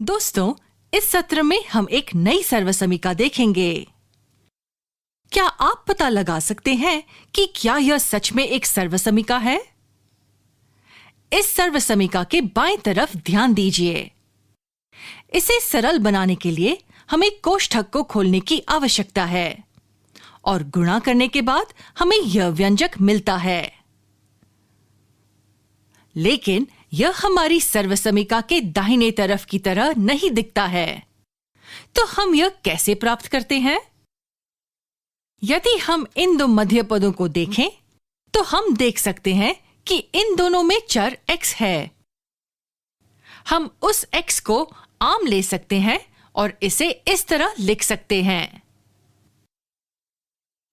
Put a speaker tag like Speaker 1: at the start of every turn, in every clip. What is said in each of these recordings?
Speaker 1: दोस्तों, इस सत्र में हम एक नई सर्वसमीका देखेंगे। क्या आप पता लगा सकते हैं कि क्या यह सच में एक सर्वसमीका है? इस सर्वसमीका के बाएं तरफ ध्यान दीजिए। इसे सरल बनाने के लिए हमें कोष्ठक को खोलने की आवश्यकता है और गुणा करने के बाद हमें यह व्यंजक मिलता है। लेकिन यह हमारी सर्वसमीका के दाहिने तरफ की तरह नहीं दिखता है। तो हम यह कैसे प्राप्त करते हैं? यदि हम इन दो मध्य पदों को देखें तो हम देख सकते हैं कि इन दोनों में चर x है। हम उस x को आम ले सकते हैं और इसे इस तरह लिख सकते हैं।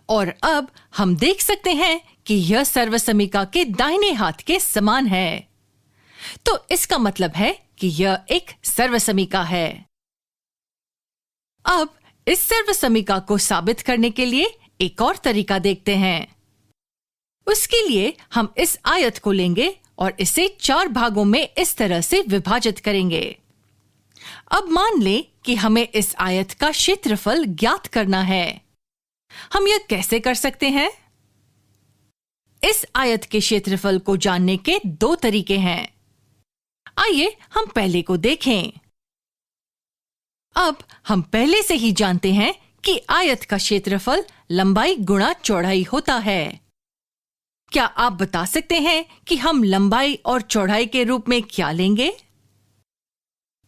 Speaker 1: और अब हम देख सकते हैं कि यह सर्वसमीका के दाहिने हाथ के समान है। तो इसका मतलब है कि यह एक सर्वसमीका है। अब इस सर्वसमीका को साबित करने के लिए एक और तरीका देखते हैं। उसके लिए हम इस आयत को लेंगे और इसे 4 भागों में इस तरह से विभाजित करेंगे। अब मान लें कि हमें इस आयत का क्षेत्रफल ज्ञात करना है। हम यह कैसे कर सकते हैं? इस आयत के क्षेत्रफल को जानने के 2 तरीके हैं। आइए हम पहले को देखें। अब हम पहले से ही जानते हैं कि आयत का क्षेत्रफल लंबाई गुणा चौड़ाई होता है। क्या आप बता सकते हैं कि हम लंबाई और चौड़ाई के रूप में क्या लेंगे?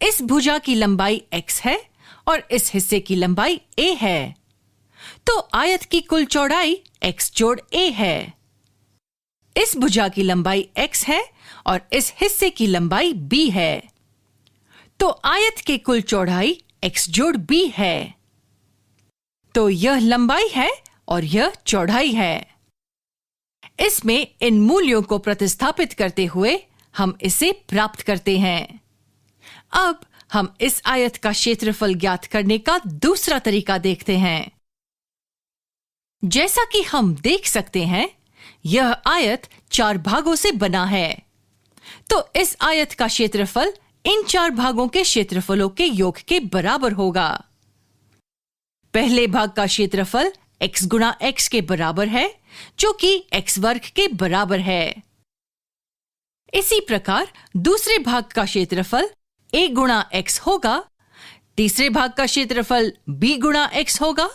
Speaker 1: इस भुजा की लंबाई x है और इस हिस्से की लंबाई a है। तो आयत की कुल चौड़ाई x जोड़ a है। इस भुजा की लंबाई x है और इस हिस्से की लंबाई b है। तो आयत की कुल चौड़ाई x जोड़ b है। तो यह लंबाई है और यह चौड़ाई है। इसमें इन मूल्यों को प्रतिस्थापित करते हुए हम इसे प्राप्त करते हैं। अब हम इस आयत का क्षेत्रफल ज्ञात करने का दूसरा तरीका देखते हैं। जैसा कि हम देख सकते हैं, यह आयत 4 भागों से बना है। तो इस आयत का क्षेत्रफल इन 4 भागों के क्षेत्रफलों के योग के बराबर होगा। पहले भाग का क्षेत्रफल x गुणा x के बराबर है, जो कि x वर्ग के बराबर है। इसी प्रकार दूसरे भाग का क्षेत्रफल a गुणा x होगा, तीसरे भाग का क्षेत्रफल b गुणा x होगा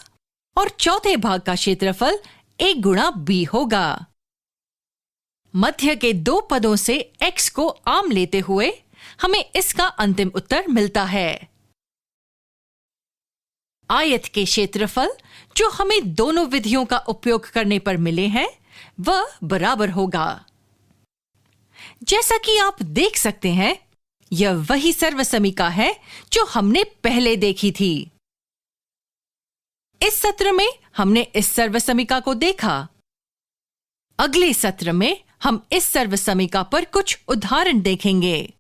Speaker 1: और चौथे भाग का क्षेत्रफल a गुणा b होगा। मध्य के 2 पदों से x को आम लेते हुए हमें इसका अंतिम उत्तर मिलता है। आयत के क्षेत्रफल जो हमें दोनों विधियों का उपयोग करने पर मिले हैं, वह बराबर होगा। जैसा कि आप देख सकते हैं, यह वही सर्वसमीका है जो हमने पहले देखी थी। इस सत्र में हमने इस सर्वसमीका को देखा। अगले सत्र में हम इस सर्वसमीका पर कुछ उदाहरण देखेंगे।